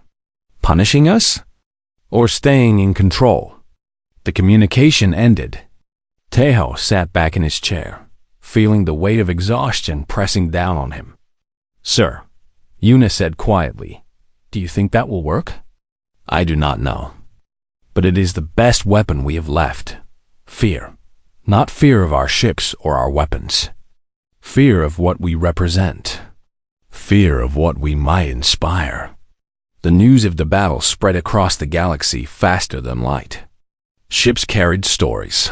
A: Punishing us? Or staying in control? The communication ended. Tejo sat back in his chair, feeling the weight of exhaustion pressing down on him. Sir, Yuna said quietly, do you think that will work? I do not know. But it is the best weapon we have left. Fear. Not fear of our ships or our weapons. Fear of what we represent. Fear of what we might inspire. The news of the battle spread across the galaxy faster than light. Ships carried stories.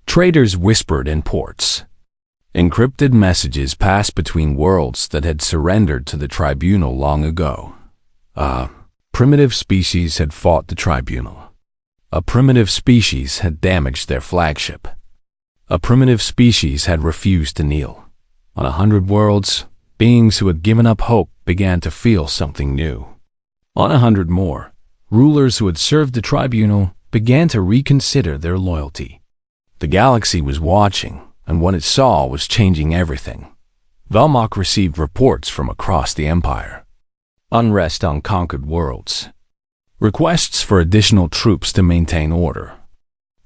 A: Traders whispered in ports. Encrypted messages passed between worlds that had surrendered to the tribunal long ago. A primitive species had fought the tribunal. A primitive species had damaged their flagship. A primitive species had refused to kneel. On 100 worlds, beings who had given up hope began to feel something new. On 100 more, rulers who had served the tribunal began to reconsider their loyalty. The galaxy was watching, and what it saw was changing everything. Velmok received reports from across the empire. Unrest on conquered worlds. Requests for additional troops to maintain order.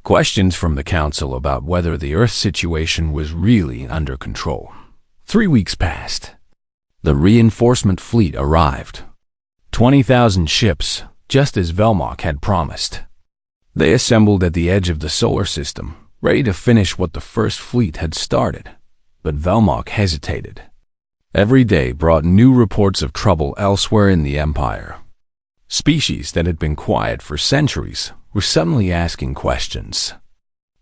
A: Questions from the council about whether the Earth situation was really under control. 3 weeks passed. The reinforcement fleet arrived. 20,000 ships, just as Velmok had promised. They assembled at the edge of the solar system, ready to finish what the first fleet had started. But Velmok hesitated. Every day brought new reports of trouble elsewhere in the empire. Species that had been quiet for centuries were suddenly asking questions.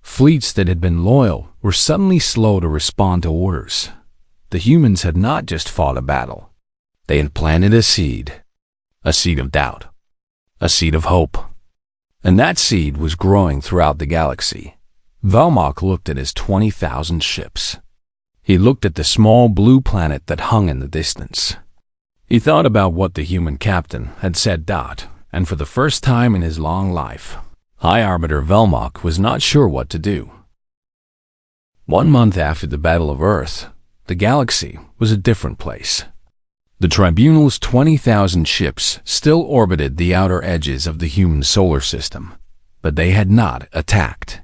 A: Fleets that had been loyal were suddenly slow to respond to orders. The humans had not just fought a battle. They had planted a seed of doubt, a seed of hope. And that seed was growing throughout the galaxy. Velmok looked at his 20,000 ships. He looked at the small blue planet that hung in the distance. He thought about what the human captain had said. And for the first time in his long life, High Arbiter Velmok was not sure what to do. 1 month after the Battle of Earth, the galaxy was a different place. The Tribunal's 20,000 ships still orbited the outer edges of the human solar system, but they had not attacked.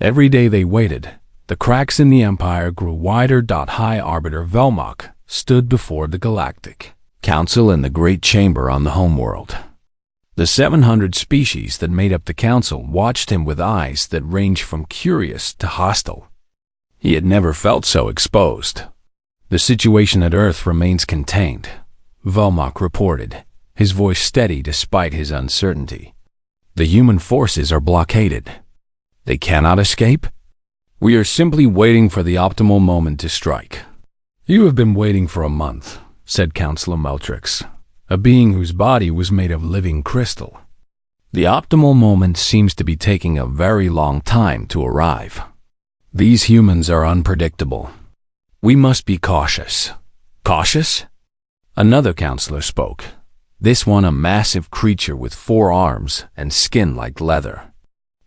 A: Every day they waited, the cracks in the Empire grew wider. High Arbiter Velmok stood before the Galactic Council in the Great Chamber on the homeworld. The 700 species that made up the council watched him with eyes that ranged from curious to hostile. He had never felt so exposed. The situation at Earth remains contained, Velmok reported, his voice steady despite his uncertainty. The human forces are blockaded. They cannot escape? We are simply waiting for the optimal moment to strike. You have been waiting for a month, said Counselor Meltrix, a being whose body was made of living crystal. The optimal moment seems to be taking a very long time to arrive. These humans are unpredictable. We must be cautious. Cautious? Another counselor spoke, this one a massive creature with 4 arms and skin like leather.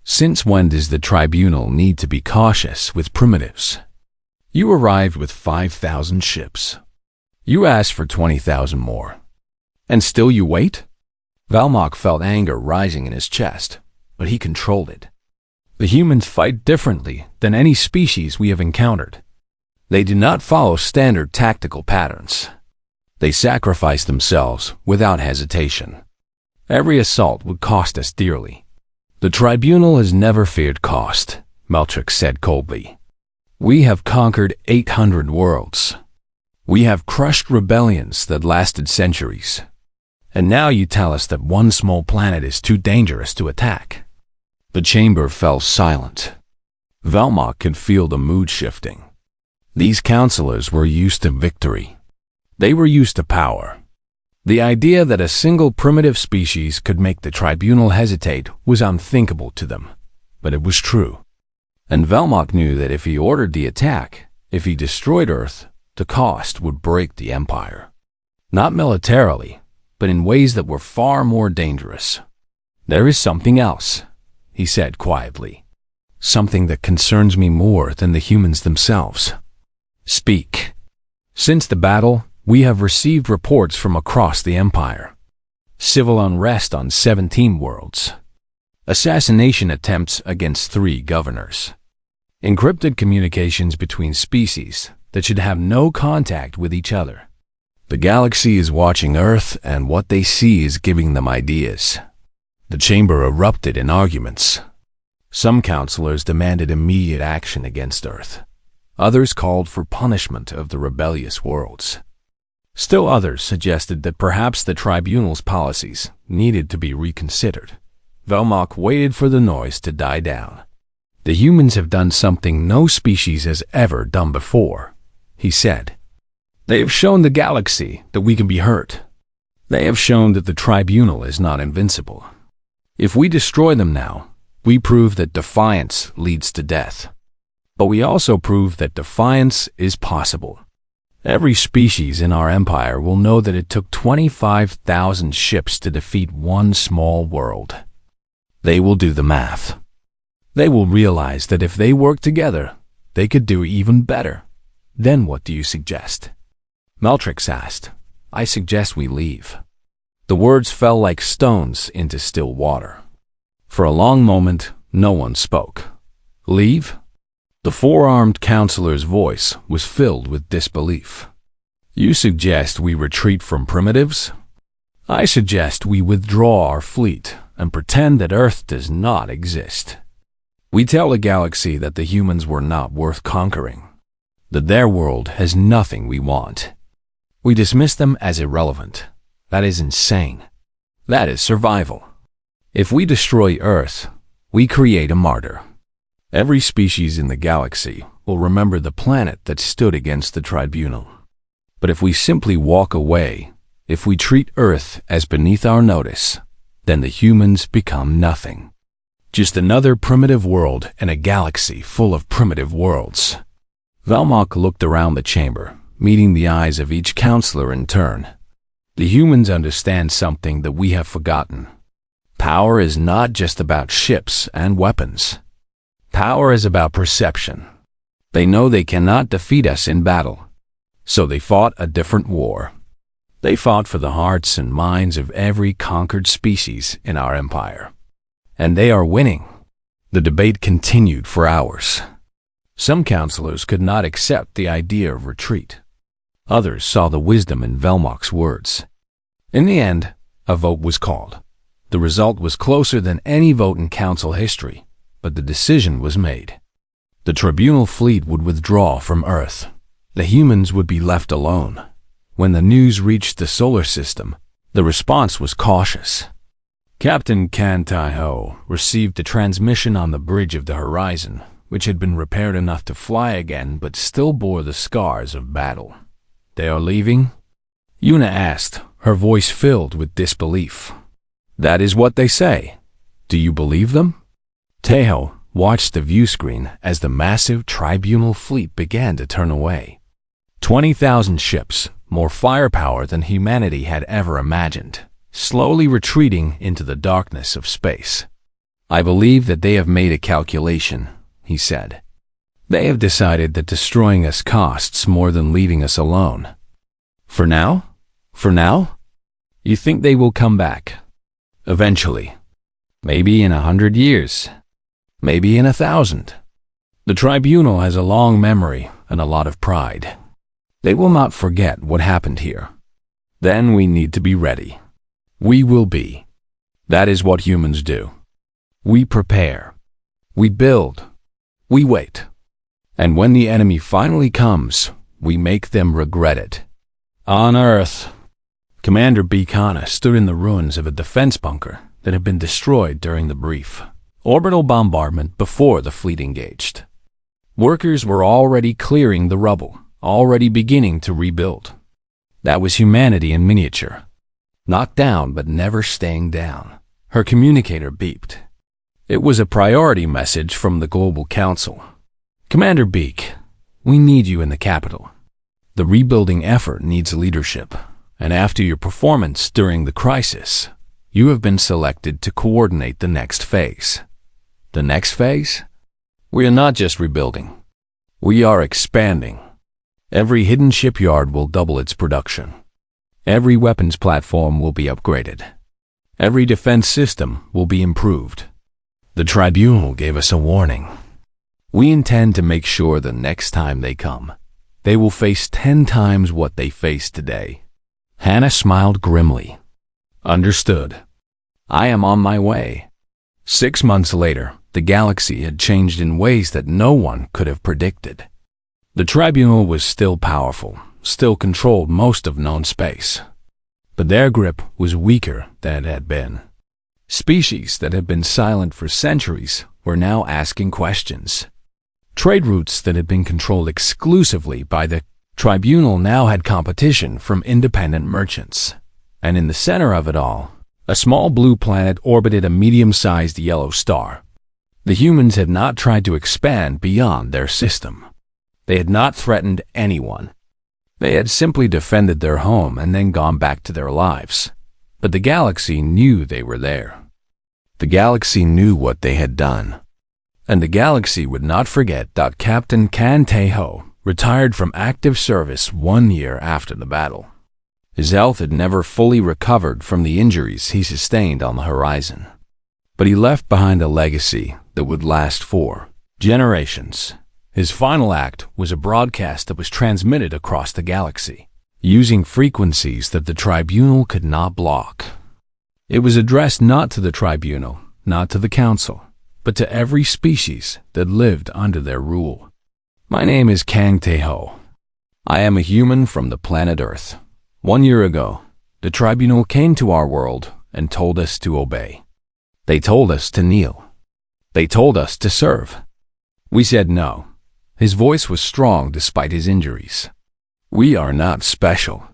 A: Since when does the tribunal need to be cautious with primitives? You arrived with 5,000 ships. You asked for 20,000 more. And still you wait? Velmok felt anger rising in his chest, but he controlled it. The humans fight differently than any species we have encountered. They do not follow standard tactical patterns. They sacrifice themselves without hesitation. Every assault would cost us dearly. The tribunal has never feared cost, Meltrix said coldly. We have conquered 800 worlds. We have crushed rebellions that lasted centuries. And now you tell us that one small planet is too dangerous to attack. The chamber fell silent. Velmok could feel the mood shifting. These counselors were used to victory. They were used to power. The idea that a single primitive species could make the tribunal hesitate was unthinkable to them, but it was true. And Velmok knew that if he ordered the attack, if he destroyed Earth, the cost would break the Empire. Not militarily, but in ways that were far more dangerous. "There is something else," he said quietly. "Something that concerns me more than the humans themselves." "Speak." "Since the battle, we have received reports from across the Empire. Civil unrest on 17 worlds. Assassination attempts against 3 governors. Encrypted communications between species that should have no contact with each other. The galaxy is watching Earth, and what they see is giving them ideas." The chamber erupted in arguments. Some counselors demanded immediate action against Earth. Others called for punishment of the rebellious worlds. Still others suggested that perhaps the tribunal's policies needed to be reconsidered. Velmok waited for the noise to die down. "The humans have done something no species has ever done before," he said. "They have shown the galaxy that we can be hurt. They have shown that the tribunal is not invincible. If we destroy them now, we prove that defiance leads to death. But we also prove that defiance is possible. Every species in our empire will know that it took 25,000 ships to defeat one small world. They will do the math. They will realize that if they work together, they could do even better. Then what do you suggest?" Meltrix asked. "I suggest we leave." The words fell like stones into still water. For a long moment, no one spoke. "Leave?" The 4-armed counselor's voice was filled with disbelief. "You suggest we retreat from primitives? I suggest we withdraw our fleet and pretend that Earth does not exist. We tell the galaxy that the humans were not worth conquering, that their world has nothing we want. We dismiss them as irrelevant. That is insane. That is survival. If we destroy Earth, we create a martyr. Every species in the galaxy will remember the planet that stood against the tribunal. But if we simply walk away, if we treat Earth as beneath our notice, then the humans become nothing. Just another primitive world in a galaxy full of primitive worlds." Velmok looked around the chamber, meeting the eyes of each counselor in turn. "The humans understand something that we have forgotten. Power is not just about ships and weapons. Power is about perception. They know they cannot defeat us in battle, so they fought a different war. They fought for the hearts and minds of every conquered species in our empire. And they are winning." The debate continued for hours. Some counselors could not accept the idea of retreat. Others saw the wisdom in Velmok's words. In the end, a vote was called. The result was closer than any vote in council history, but the decision was made. The tribunal fleet would withdraw from Earth. The humans would be left alone. When the news reached the solar system, the response was cautious. Captain Kan Tai-ho received a transmission on the bridge of the horizon, which had been repaired enough to fly again but still bore the scars of battle. "They are leaving?" Yuna asked, her voice filled with disbelief. "That is what they say. Do you believe them?" Taeho watched the view screen as the massive tribunal fleet began to turn away. 20,000 ships, more firepower than humanity had ever imagined, slowly retreating into the darkness of space. "I believe that they have made a calculation," he said. "They have decided that destroying us costs more than leaving us alone. For now? For now? You think they will come back? Eventually. Maybe in 100 years. Maybe in 1,000. The tribunal has a long memory and a lot of pride. They will not forget what happened here. Then we need to be ready. We will be. That is what humans do. We prepare. We build. We wait. And when the enemy finally comes, we make them regret it." On Earth, Commander Bikana stood in the ruins of a defense bunker that had been destroyed during the brief orbital bombardment before the fleet engaged. Workers were already clearing the rubble, already beginning to rebuild. That was humanity in miniature. Knocked down but never staying down. Her communicator beeped. It was a priority message from the Global Council. Commander Beak, we need you in the capital. The rebuilding effort needs leadership, and after your performance during the crisis, you have been selected to coordinate the next phase. The next phase? We are not just rebuilding. We are expanding. Every hidden shipyard will double its production. Every weapons platform will be upgraded. Every defense system will be improved. The Tribunal gave us a warning. We intend to make sure the next time they come, they will face 10 times what they face today. Hannah smiled grimly. Understood. I am on my way. 6 months later, the galaxy had changed in ways that no one could have predicted. The Tribunal was still powerful, still controlled most of known space. But their grip was weaker than it had been. Species that had been silent for centuries were now asking questions. Trade routes that had been controlled exclusively by the Tribunal now had competition from independent merchants. And in the center of it all, a small blue planet orbited a medium-sized yellow star. The humans had not tried to expand beyond their system. They had not threatened anyone. They had simply defended their home and then gone back to their lives. But the galaxy knew they were there. The galaxy knew what they had done. And the galaxy would not forget that Captain Kan Teho retired from active service 1 year after the battle. His health had never fully recovered from the injuries he sustained on the horizon. But he left behind a legacy that would last for generations. His final act was a broadcast that was transmitted across the galaxy, using frequencies that the Tribunal could not block. It was addressed not to the Tribunal, not to the Council, but to every species that lived under their rule. My name is Kang Teho. I am a human from the planet Earth. 1 year ago, the Tribunal came to our world and told us to obey. They told us to kneel. They told us to serve. We said no. His voice was strong despite his injuries. We are not special.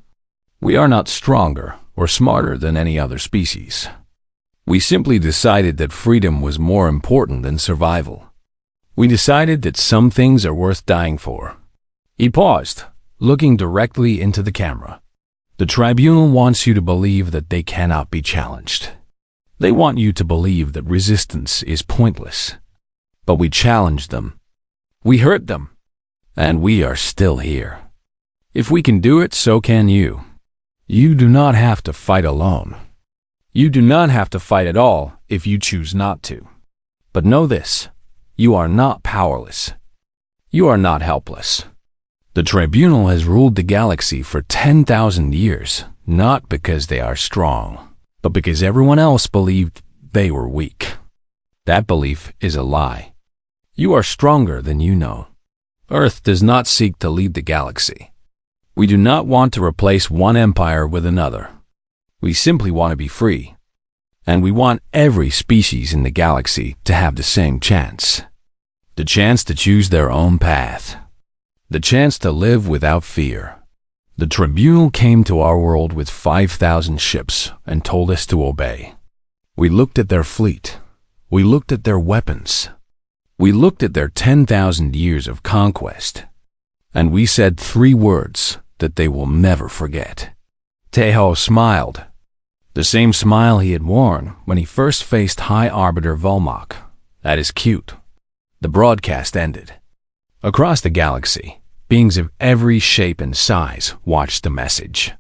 A: We are not stronger or smarter than any other species. We simply decided that freedom was more important than survival. We decided that some things are worth dying for. He paused, looking directly into the camera. The Tribunal wants you to believe that they cannot be challenged. They want you to believe that resistance is pointless. But we challenged them. We hurt them. And we are still here. If we can do it, so can you. You do not have to fight alone. You do not have to fight at all if you choose not to. But know this, you are not powerless. You are not helpless. The Tribunal has ruled the galaxy for 10,000 years, not because they are strong, but because everyone else believed they were weak. That belief is a lie. You are stronger than you know. Earth does not seek to lead the galaxy. We do not want to replace one empire with another. We simply want to be free. And we want every species in the galaxy to have the same chance. The chance to choose their own path. The chance to live without fear. The Tribunal came to our world with 5,000 ships and told us to obey. We looked at their fleet. We looked at their weapons. We looked at their 10,000 years of conquest. And we said 3 words that they will never forget. Teho smiled. The same smile he had worn when he first faced High Arbiter Volmok. That is cute. The broadcast ended. Across the galaxy, beings of every shape and size watched the message.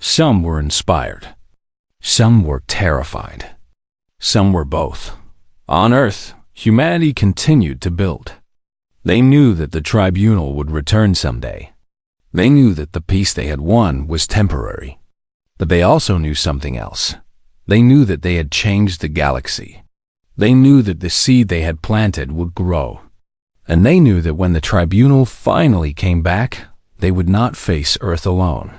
A: Some were inspired. Some were terrified. Some were both. On Earth, humanity continued to build. They knew that the Tribunal would return someday. They knew that the peace they had won was temporary. But they also knew something else. They knew that they had changed the galaxy. They knew that the seed they had planted would grow. And they knew that when the Tribunal finally came back, they would not face Earth alone.